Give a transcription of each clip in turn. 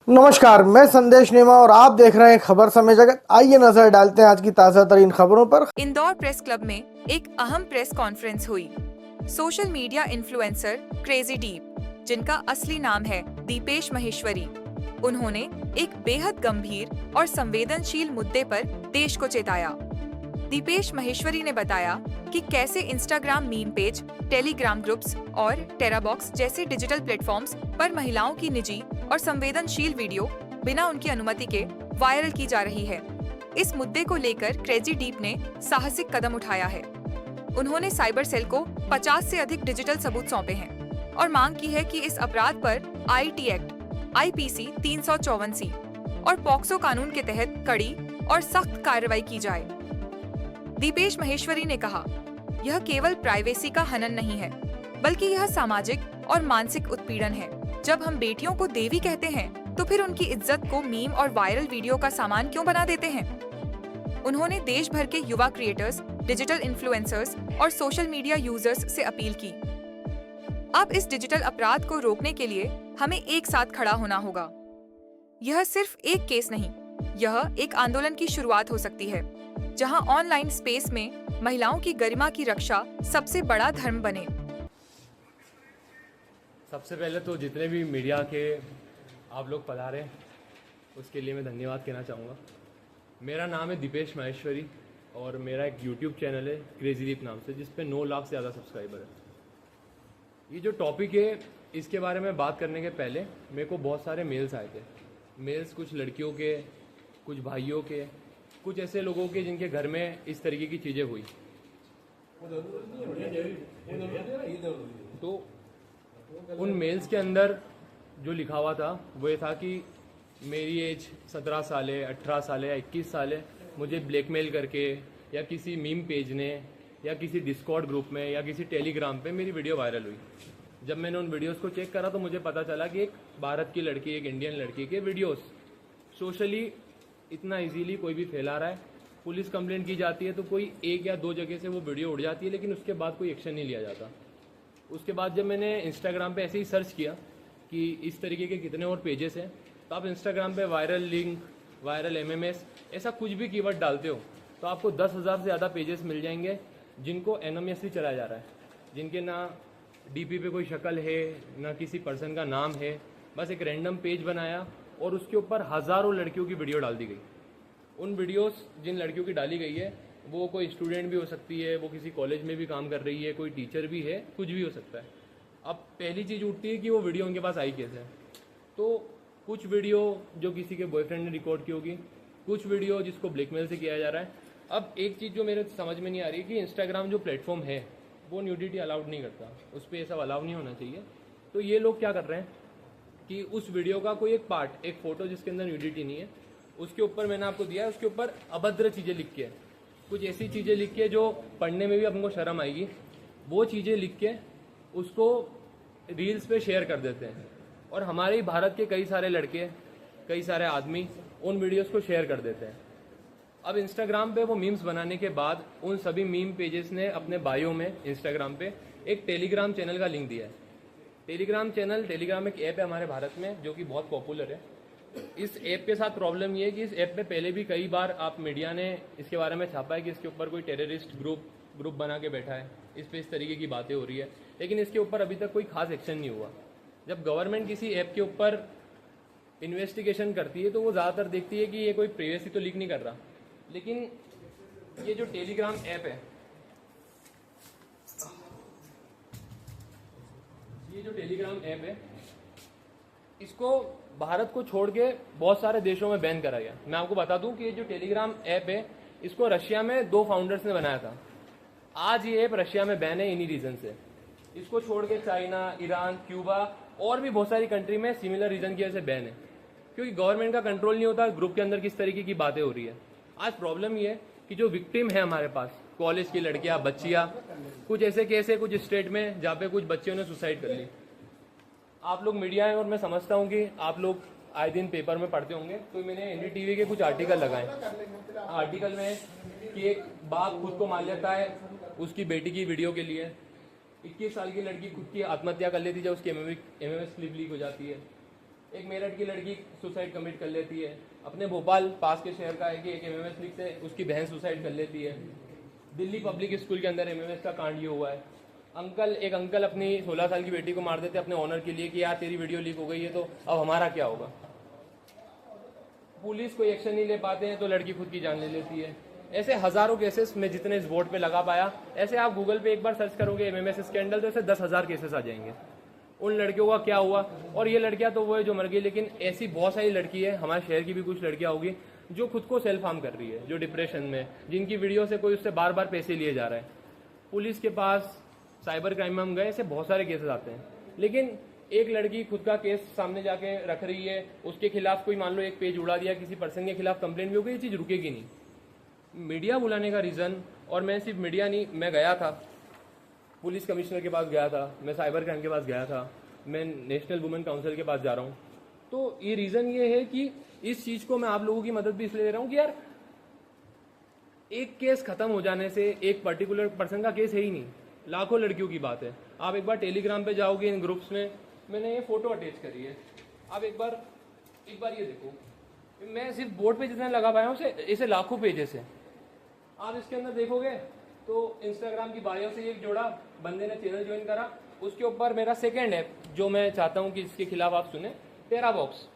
नमस्कार, मैं संदेश नेमा और आप देख रहे हैं खबर समय जगत। आइए नजर डालते हैं आज की ताजा तरीन खबरों पर। इंदौर प्रेस क्लब में एक अहम प्रेस कॉन्फ्रेंस हुई। Social media influencer crazy deep, जिनका असली नाम है दीपेश महेश्वरी, उन्होंने एक बेहद गंभीर और संवेदनशील मुद्दे पर देश को चेताया। दीपेश महेश्वरी ने बताया कि कैसे Instagram meme page, Telegram groups और टेराबॉक्स जैसे डिजिटल प्लेटफॉर्म्स पर महिलाओं की निजी और संवेदनशील वीडियो बिना उनकी अनुमति के वायरल की जा रही है। इस मुद्दे को लेकर क्रेजी डीप ने साहसिक कदम उठाया है। उन्होंने साइबर सेल को 50 से अधिक डिजिटल सबूत सौंपे हैं और मांग की है कि इस अपराध पर आईटी एक्ट, IPC 354C और पॉक्सो कानून के तहत कड़ी और सख्त कार्रवाई की जाए। दीपेश महेश्वरी ने कहा, यह केवल प्राइवेसी का हनन नहीं है, बल्कि यह सामाजिक और मानसिक उत्पीड़न है। जब हम बेटियों को देवी कहते हैं, तो फिर उनकी इज्जत को मीम और वायरल वीडियो का सामान क्यों बना देते हैं? उन्होंने देश भर के युवा क्रिएटर्स, डिजिटल इन्फ्लुएंसर्स और सोशल मीडिया यूजर्स से अपील की। अब इस डिजिटल अपराध को रोकने के लिए हमें एक साथ खड़ा होना होगा। यह सिर्फ एक केस नहीं, यह एक आंदोलन की शुरुआत हो सकती है, जहां ऑनलाइन स्पेस में महिलाओं की गरिमा की रक्षा सबसे बड़ा धर्म बने। सबसे पहले तो जितने भी मीडिया के आप लोग पधारे, उसके लिए मैं धन्यवाद कहना चाहूँगा। मेरा नाम है दीपेश महेश्वरी और मेरा एक यूट्यूब चैनल है क्रेजी डीप नाम से, जिस पे 9 लाख से ज़्यादा सब्सक्राइबर है। ये जो टॉपिक है, इसके बारे में बात करने के पहले मेरे को बहुत सारे मेल्स आए थे। मेल्स कुछ लड़कियों के, कुछ भाइयों के, कुछ ऐसे लोगों के जिनके घर में इस तरीके की चीज़ें हुई। तो उन मेल्स के अंदर जो लिखा हुआ था वो ये था कि मेरी एज 17 साल है, 18 साल है, 21 साल है, मुझे ब्लैकमेल करके या किसी मीम पेज ने या किसी डिस्कॉर्ड ग्रुप में या किसी टेलीग्राम पे मेरी वीडियो वायरल हुई। जब मैंने उन वीडियोस को चेक करा तो मुझे पता चला कि एक भारत की लड़की, एक इंडियन लड़की के वीडियोस सोशली इतना इजीली कोई भी फैला रहा है। पुलिस कंप्लेंट की जाती है तो कोई 1 या 2 जगह से वो वीडियो उड़ जाती है, लेकिन उसके बाद कोई एक्शन नहीं लिया जाता। उसके बाद जब मैंने इंस्टाग्राम पे ऐसे ही सर्च किया कि इस तरीके के कितने और पेजेस हैं, तो आप इंस्टाग्राम पे वायरल लिंक, वायरल MMS, ऐसा कुछ भी कीवर्ड डालते हो तो आपको 10,000 से ज़्यादा पेजेस मिल जाएंगे जिनको एनोनिमसली चलाया जा रहा है, जिनके ना DP पे कोई शक्ल है, ना किसी पर्सन का नाम है। बस एक रैंडम पेज बनाया और उसके ऊपर हज़ारों लड़कियों की वीडियो डाल दी गई। उन वीडियोस जिन लड़कियों की डाली गई है, वो कोई स्टूडेंट भी हो सकती है, वो किसी कॉलेज में भी काम कर रही है, कोई टीचर भी है, कुछ भी हो सकता है। अब पहली चीज़ उठती है कि वो वीडियो उनके पास आई कैसे। तो कुछ वीडियो जो किसी के बॉयफ्रेंड ने रिकॉर्ड की होगी, कुछ वीडियो जिसको ब्लैकमेल से किया जा रहा है। अब एक चीज़ जो मेरे समझ में नहीं आ रही है कि इंस्टाग्राम जो प्लेटफॉर्म है वो न्यूडिटी अलाउड नहीं करता, उस पर ऐसा अलाउ नहीं होना चाहिए। तो ये लोग क्या कर रहे हैं कि उस वीडियो का कोई एक पार्ट, एक फ़ोटो जिसके अंदर न्यूडिटी नहीं है, उसके ऊपर मैंने आपको दिया है, उसके ऊपर अभद्र चीज़ें लिख के, कुछ ऐसी चीज़ें लिख के जो पढ़ने में भी हमको शर्म आएगी, वो चीज़ें लिख के उसको रील्स पे शेयर कर देते हैं। और हमारे ही भारत के कई सारे लड़के, कई सारे आदमी उन वीडियोस को शेयर कर देते हैं। अब इंस्टाग्राम पे वो मीम्स बनाने के बाद उन सभी मीम पेजेस ने अपने बायो में इंस्टाग्राम पे एक टेलीग्राम चैनल का लिंक दिया है। टेलीग्राम एक ऐप है हमारे भारत में जो कि बहुत पॉपुलर है। इस ऐप के साथ प्रॉब्लम ये है कि इस ऐप पे पहले भी कई बार आप मीडिया ने इसके बारे में छापा है कि इसके ऊपर कोई टेररिस्ट ग्रुप बना के बैठा है, इस पे इस तरीके की बातें हो रही है, लेकिन इसके ऊपर अभी तक कोई खास एक्शन नहीं हुआ। जब गवर्नमेंट किसी ऐप के ऊपर इन्वेस्टिगेशन करती है तो वो ज़्यादातर देखती है कि ये कोई प्राइवेसी तो लीक नहीं कर रहा, लेकिन ये जो टेलीग्राम ऐप है, इसको भारत को छोड़ के बहुत सारे देशों में बैन करा गया। मैं आपको बता दूं कि ये जो टेलीग्राम ऐप है, इसको रशिया में 2 फाउंडर्स ने बनाया था। आज ये ऐप रशिया में बैन है इन्हीं रीजन से। इसको छोड़ के चाइना, ईरान, क्यूबा और भी बहुत सारी कंट्री में सिमिलर रीजन की वजह से बैन है, क्योंकि गवर्नमेंट का कंट्रोल नहीं होता ग्रुप के अंदर किस तरीके की बातें हो रही है। आज प्रॉब्लम ये है कि जो विक्टिम है हमारे पास, कॉलेज की लड़कियां, बच्चियां, कुछ ऐसे केस है कुछ स्टेट में जहाँ पे कुछ बच्चियों ने सुसाइड कर ली। आप लोग मीडिया हैं और मैं समझता हूँ कि आप लोग आए दिन पेपर में पढ़ते होंगे, तो मैंने NDTV के कुछ आर्टिकल लगाए। आर्टिकल में कि एक बाप खुद को मार लेता है उसकी बेटी की वीडियो के लिए। 21 साल की लड़की खुद की आत्महत्या कर लेती है जब उसकी MMS स्लिप लीक हो जाती है। एक मेरठ की लड़की सुसाइड कमिट कर लेती है, अपने भोपाल पास के शहर का है कि एक एमएमएस लीग से उसकी बहन सुसाइड कर लेती है, दिल्ली पब्लिक स्कूल के अंदर एमएमएस का कांड ये हुआ है। एक अंकल अपनी 16 साल की बेटी को मार देते अपने ऑनर के लिए कि यार तेरी वीडियो लीक हो गई है तो अब हमारा क्या होगा। पुलिस कोई एक्शन नहीं ले पाते हैं तो लड़की खुद की जान ले लेती है। ऐसे हजारों केसेस मैं जितने इस बोर्ड पे लगा पाया, ऐसे आप गूगल पे एक बार सर्च करोगे एमएमएस स्कैंडल तो ऐसे 10,000 केसेस आ जाएंगे। उन लड़कियों का क्या हुआ, और ये लड़कियां तो वो है जो मर गई, लेकिन ऐसी बहुत सारी लड़की है, हमारे शहर की भी कुछ लड़कियां होगी जो खुद को सेल्फ हार्म कर रही है, जो डिप्रेशन में, जिनकी वीडियो से कोई उससे बार बार पैसे लिए जा रहा है। पुलिस के पास, साइबर क्राइम में हम गए, ऐसे बहुत सारे केसेस आते हैं, लेकिन एक लड़की खुद का केस सामने जाके रख रही है, उसके खिलाफ कोई मान लो एक पेज उड़ा दिया, किसी पर्सन के खिलाफ कंप्लेंट भी हो गई, ये चीज रुकेगी नहीं। मीडिया बुलाने का रीजन, और मैं सिर्फ मीडिया नहीं, मैं गया था पुलिस कमिश्नर के पास गया था, मैं साइबर क्राइम के पास गया था, मैं नेशनल वुमेन काउंसिल के पास जा रहा हूँ। तो ये रीजन ये है कि इस चीज को मैं आप लोगों की मदद भी इसलिए दे रहा हूँ कि यार एक केस खत्म हो जाने से, एक पर्टिकुलर पर्सन का केस है ही नहीं, लाखों लड़कियों की बात है। आप एक बार टेलीग्राम पे जाओगे, इन ग्रुप्स में मैंने ये फोटो अटैच करी है, आप एक बार ये देखो, मैं सिर्फ बोर्ड पे जितने लगा पाया हूँ इसे लाखों पेजेस है। आप इसके अंदर देखोगे तो इंस्टाग्राम की बायो से एक जोड़ा बंदे ने चैनल ज्वाइन करा, उसके ऊपर मेरा सेकंड ऐप जो मैं चाहता हूँ कि इसके खिलाफ आप सुने, टेराबॉक्स।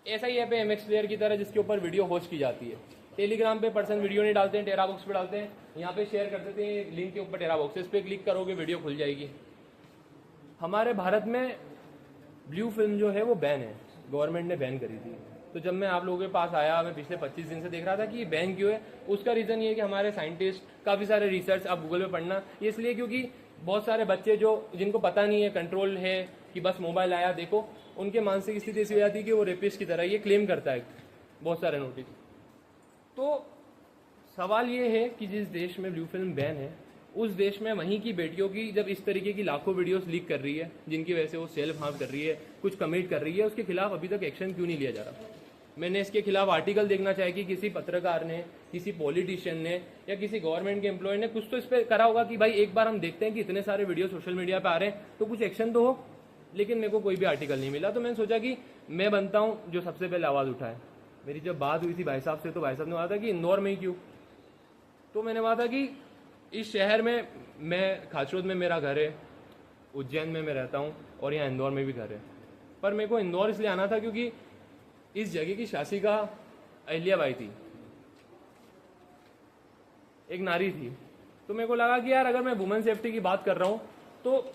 ऐसा ही ऐप है एमएक्स प्लेयर की तरह जिसके ऊपर वीडियो होस्ट की जाती है। टेलीग्राम पे पर्सन वीडियो नहीं डालते हैं, टेराबॉक्स पे डालते हैं, यहाँ पे शेयर कर देते हैं लिंक के ऊपर टेराबॉक्स, इस पे क्लिक करोगे वीडियो खुल जाएगी। हमारे भारत में ब्लू फिल्म जो है वो बैन है, गवर्नमेंट ने बैन करी थी। तो जब मैं आप लोगों के पास आया, मैं पिछले 25 दिन से देख रहा था कि ये बैन क्यों है। उसका रीजन ये है कि हमारे साइंटिस्ट, काफी सारे रिसर्च आप गूगल पे पढ़ना, ये इसलिए क्योंकि बहुत सारे बच्चे जिनको पता नहीं है, कंट्रोल है कि बस मोबाइल आया देखो, उनके मानसिक स्थिति ऐसी हो जाती है कि वो रेपिस्ट की तरह ये क्लेम करता है, बहुत सारे नोटिस। तो सवाल ये है कि जिस देश में ब्लू फिल्म बैन है, उस देश में वहीं की बेटियों की जब इस तरीके की लाखों वीडियोस लीक कर रही है, जिनकी वजह से वो सेल्फ हार्म कर रही है, कुछ कमिट कर रही है, उसके खिलाफ अभी तक एक्शन क्यों नहीं लिया जा रहा। मैंने इसके खिलाफ आर्टिकल देखना चाहिए कि किसी पत्रकार ने, किसी पॉलिटिशियन ने या किसी गवर्नमेंट के एम्प्लॉय ने कुछ तो इस पर करा होगा कि भाई एक बार हम देखते हैं कि इतने सारे वीडियो सोशल मीडिया पे आ रहे हैं तो कुछ एक्शन तो हो। लेकिन मेरे को कोई भी आर्टिकल नहीं मिला, तो मैंने सोचा कि मैं बनता हूं जो सबसे पहले आवाज उठाए। मेरी जब बात हुई थी भाई साहब से, तो भाई साहब ने कहा था कि इंदौर में ही क्यों, तो मैंने कहा था कि इस शहर में, मैं खाचरोद में मेरा घर है, उज्जैन में मैं रहता हूँ, और यहाँ इंदौर में भी घर है। पर मेरे को इंदौर इसलिए आना था क्योंकि इस जगह की शासिका अहिल्याबाई थी, एक नारी थी। तो मेरे को लगा कि यार अगर मैं वुमेन सेफ्टी की बात कर रहा हूँ तो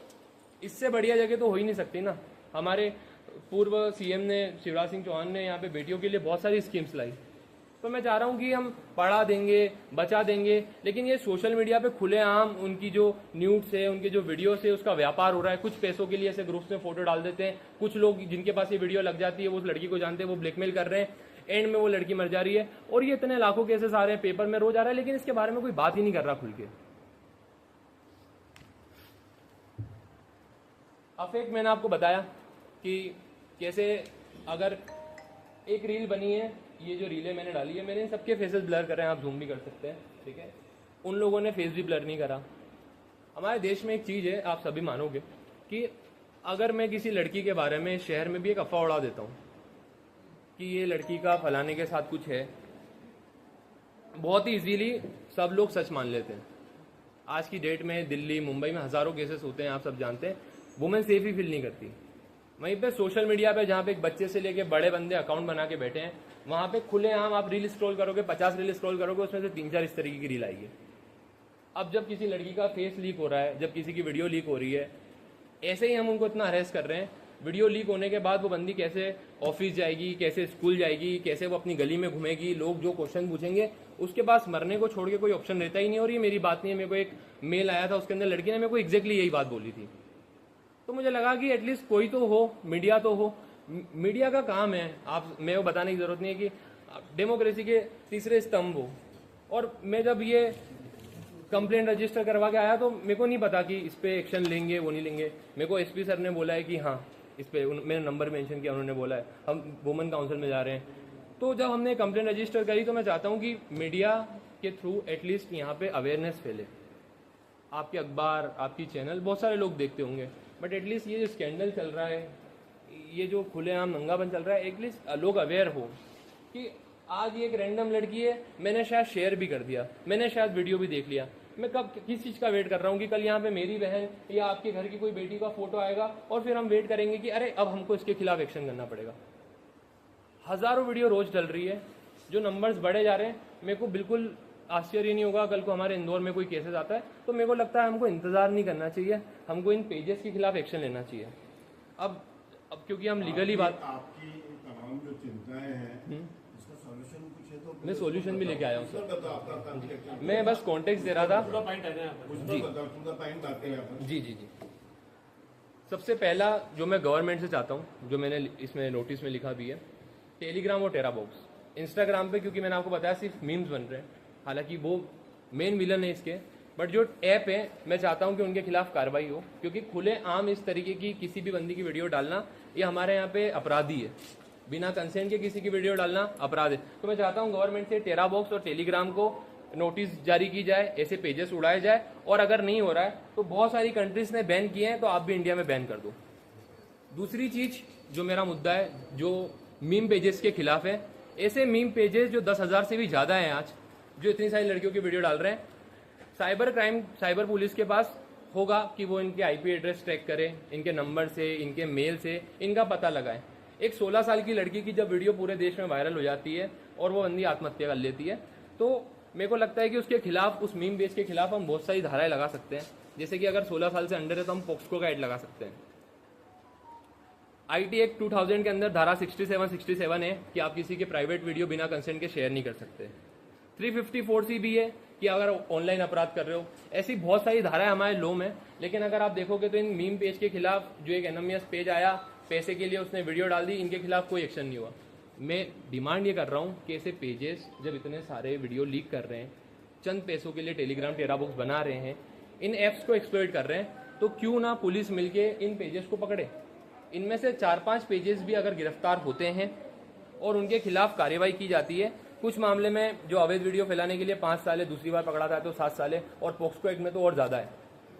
इससे बढ़िया जगह तो हो ही नहीं सकती ना। हमारे पूर्व सीएम ने, शिवराज सिंह चौहान ने यहाँ पे बेटियों के लिए बहुत सारी स्कीम्स लाई। तो मैं चाह रहा हूँ कि हम पढ़ा देंगे, बचा देंगे, लेकिन ये सोशल मीडिया पे खुलेआम उनकी जो न्यूड्स है, उनके जो वीडियो से उसका व्यापार हो रहा है। कुछ पैसों के लिए ऐसे ग्रुप्स में फोटो डाल देते हैं, कुछ लोग जिनके पास ये वीडियो लग जाती है वो उस लड़की को जानते हैं, वो ब्लैकमेल कर रहे हैं, एंड में वो लड़की मर जा रही है। और ये इतने लाखों केसेस आ रहे हैं, पेपर में रोज आ रहा है, लेकिन इसके बारे में कोई बात ही नहीं कर रहा खुल के। अफेक्ट मैंने आपको बताया कि कैसे अगर एक रील बनी है, ये जो रीलें मैंने डाली है, मैंने सबके फेसेस ब्लर कर रहे हैं, आप जूम भी कर सकते हैं, ठीक है। उन लोगों ने फेस भी ब्लर नहीं करा। हमारे देश में एक चीज़ है, आप सभी मानोगे, कि अगर मैं किसी लड़की के बारे में शहर में भी एक अफवाह उड़ा देता हूँ कि ये लड़की का फलाने के साथ कुछ है, बहुत ही इजीली सब लोग सच मान लेते हैं। आज की डेट में दिल्ली, मुंबई में हजारों केसेस होते हैं, आप सब जानते हैं। वुमेन सेफ ही फील नहीं करती। वहीं पे सोशल मीडिया पे जहाँ पे एक बच्चे से लेके बड़े बंदे अकाउंट बना के बैठे हैं, वहां पे खुलेआम आप रील स्क्रॉल करोगे, 50 रील स्क्रॉल करोगे, उसमें से 3-4 इस तरीके की रील आएगी। अब जब किसी लड़की का फेस लीक हो रहा है, जब किसी की वीडियो लीक हो रही है, ऐसे ही हम उनको इतना हरेस कर रहे हैं। वीडियो लीक होने के बाद वो बंदी कैसे ऑफिस जाएगी, कैसे स्कूल जाएगी, कैसे वो अपनी गली में घूमेगी, लोग जो क्वेश्चन पूछेंगे, उसके पास मरने को छोड़ के कोई ऑप्शन रहता ही नहीं। और ये मेरी बात नहीं है, मेरे को एक मेल आया था, उसके अंदर लड़की ने मेरे को एग्जैक्टली यही बात बोली थी। तो मुझे लगा कि एटलीस्ट कोई तो हो, मीडिया तो हो। मीडिया का काम है, आप मेरे को बताने की जरूरत नहीं है कि डेमोक्रेसी के तीसरे स्तंभ हो। और मैं जब ये कंप्लेंट रजिस्टर करवा के आया तो मेरे को नहीं पता कि इस पे एक्शन लेंगे, वो नहीं लेंगे। मेरे को एसपी सर ने बोला है कि हाँ इस पे, मैंने नंबर मेंशन किया, उन्होंने बोला है हम वुमेन काउंसिल में जा रहे हैं। तो जब हमने कंप्लेंट रजिस्टर करी तो मैं चाहता हूँ कि मीडिया के थ्रू एटलीस्ट यहाँ पे अवेयरनेस फैले। आपके अखबार, आपकी चैनल, बहुत सारे लोग देखते होंगे, बट एटलीस्ट ये जो स्कैंडल चल रहा है, ये जो खुलेआम नंगापन चल रहा है एटलीस्ट लोग अवेयर हो कि आज ये एक रैंडम लड़की है, मैंने शायद शेयर भी कर दिया, मैंने शायद वीडियो भी देख लिया, मैं कब किस चीज़ का वेट कर रहा हूँ कि कल यहाँ पे मेरी बहन या आपके घर की कोई बेटी का फोटो आएगा और फिर हम वेट करेंगे कि अरे अब हमको इसके खिलाफ एक्शन करना पड़ेगा। हज़ारों वीडियो रोज डल रही है, जो नंबर्स बढ़े जा रहे हैं, मेरे को बिल्कुल आश्चर्य नहीं होगा कल को हमारे इंदौर में कोई केसेस आता है तो मेरे को लगता है हमको इंतजार नहीं करना चाहिए, हमको इन पेजेस के खिलाफ एक्शन लेना चाहिए। अब क्योंकि हम लीगली बात, आपकी तमाम जो चिंताएं हैं इसका सॉल्यूशन कुछ है तो मैं सॉल्यूशन भी लेके आया हूँ सर। बताओ आपका काम क्या क्या मैं बस कॉन्टेक्स्ट दे रहा था। पूरा पॉइंट है जी, पूरा पॉइंट आते हैं आप। जी जी जी, सबसे पहला जो मैं गवर्नमेंट से चाहता हूँ, जो मैंने इसमें नोटिस में लिखा भी है, टेलीग्राम और टेरा बॉक्स। इंस्टाग्राम पे क्योंकि मैंने आपको बताया सिर्फ मीम्स बन रहे हैं, हालांकि वो मेन विलन है इसके, बट जो ऐप है मैं चाहता हूँ कि उनके खिलाफ कार्रवाई हो, क्योंकि खुले आम इस तरीके की किसी भी बंदी की वीडियो डालना ये हमारे यहाँ पे अपराधी है, बिना कंसेंट के किसी की वीडियो डालना अपराध है। तो मैं चाहता हूँ गवर्नमेंट से टेरा बॉक्स और टेलीग्राम को नोटिस जारी की जाए, ऐसे पेजेस उड़ाए जाए, और अगर नहीं हो रहा है तो बहुत सारी कंट्रीज ने बैन किए हैं तो आप भी इंडिया में बैन कर दो। दूसरी चीज जो मेरा मुद्दा है, जो मीम पेजेस के खिलाफ है, ऐसे मीम पेजेस जो 10,000 से भी ज्यादा हैं आज, जो इतनी सारी लड़कियों की वीडियो डाल रहे हैं, साइबर क्राइम, साइबर पुलिस के पास होगा कि वो इनके आईपी एड्रेस ट्रैक करे, इनके नंबर से, इनके मेल से इनका पता लगाए। एक 16 साल की लड़की की जब वीडियो पूरे देश में वायरल हो जाती है और वो बंदी आत्महत्या कर लेती है, तो मेरे को लगता है कि उसके खिलाफ, उस मीम पेज के खिलाफ हम बहुत सारी धाराएं लगा सकते हैं। जैसे कि अगर 16 साल से अंडर है तो हम पॉक्सको का ऐड लगा सकते हैं। IT एक्ट 2000 के अंदर धारा 67 है कि आप किसी के प्राइवेट वीडियो बिना कंसेंट के शेयर नहीं कर सकते। 354C भी है कि अगर ऑनलाइन अपराध कर रहे हो। ऐसी बहुत सारी धाराएं हमारे लॉ में, लेकिन अगर आप देखोगे तो इन मीम पेज के खिलाफ, जो एक एनोनिमस पेज आया, पैसे के लिए उसने वीडियो डाल दी, इनके खिलाफ कोई एक्शन नहीं हुआ। मैं डिमांड ये कर रहा हूँ कि ऐसे पेजेस जब इतने सारे वीडियो लीक कर रहे हैं, चंद पैसों के लिए टेलीग्राम टेरा बॉक्स बना रहे हैं, इन ऐप्स को एक्सप्लॉइट कर रहे हैं, तो क्यों ना पुलिस मिलके इन पेजेस को पकड़े। इनमें से 4-5 पेजेस भी अगर गिरफ्तार होते हैं और उनके खिलाफ कार्रवाई की जाती है, कुछ मामले में जो अवैध वीडियो फैलाने के लिए 5 साल है, दूसरी बार पकड़ा था तो 7 साल है, और पॉक्सको एक्ट में तो और ज्यादा है,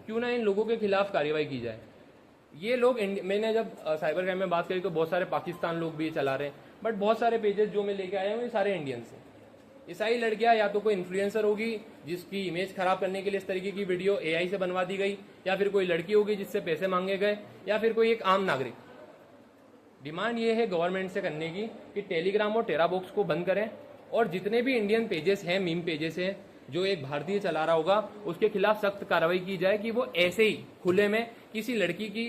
क्यों ना इन लोगों के खिलाफ कार्रवाई की जाए। ये लोग, मैंने जब साइबर क्राइम में बात करी तो बहुत सारे पाकिस्तान लोग भी ये चला रहे हैं, बट बहुत सारे पेजेस जो मैं लेके आया हूँ ये सारे इंडियंस हैं। ईसाई लड़कियां या तो कोई इन्फ्लुएंसर होगी जिसकी इमेज खराब करने के लिए इस तरीके की वीडियो AI से बनवा दी गई, या फिर कोई लड़की होगी जिससे पैसे मांगे गए, या फिर कोई एक आम नागरिक। डिमांड ये है गवर्नमेंट से करने की कि टेलीग्राम और टेरा बॉक्स को बंद करें, और जितने भी इंडियन पेजेस हैं, मीम पेजेस हैं, जो एक भारतीय चला रहा होगा, उसके खिलाफ सख्त कार्रवाई की जाए कि वो ऐसे ही खुले में किसी लड़की की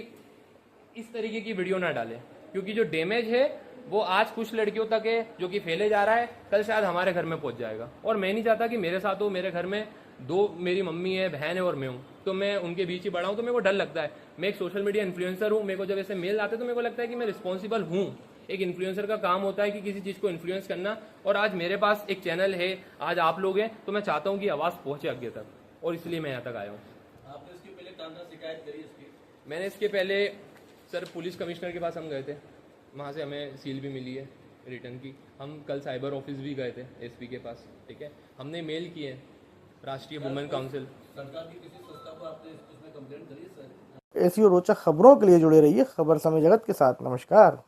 इस तरीके की वीडियो ना डाले, क्योंकि जो डैमेज है वो आज कुछ लड़कियों तक है जो कि फैले जा रहा है, कल शायद हमारे घर में पहुंच जाएगा। और मैं नहीं चाहता कि मेरे साथ हो, मेरे घर में 2 मेरी मम्मी है, बहन है और मैं हूँ, तो मैं उनके बीच ही बड़ा हूँ, तो मेरे को डर लगता है। मैं एक सोशल मीडिया इन्फ्लुएंसर हूँ, मेरे को जब ऐसे मेल आते हैं तो मेरे को लगता है कि मैं रिस्पॉन्सिबल हूँ। एक इन्फ्लुएंसर का काम होता है कि किसी चीज को इन्फ्लुएंस करना, और आज मेरे पास एक चैनल है, आज आप लोग हैं, तो मैं चाहता हूँ कि आवाज पहुंचे आगे तक, और इसलिए मैं यहाँ तक आया हूँ। आपने इसके पहले कहाँ शिकायत करी इसकी? मैंने इसके पहले सर पुलिस कमिश्नर के पास हम गए थे, वहाँ से हमें सील भी मिली है रिटर्न की। हम कल साइबर ऑफिस भी गए थे SP के पास, ठीक है, हमने मेल किए हैं राष्ट्रीय वुमेन काउंसिल। सरकार की किसी संस्था को आपने इसमें कंप्लेंट करी है सर? ऐसी और रोचक खबरों के लिए जुड़े रहिए खबर समय जगत के साथ। नमस्कार।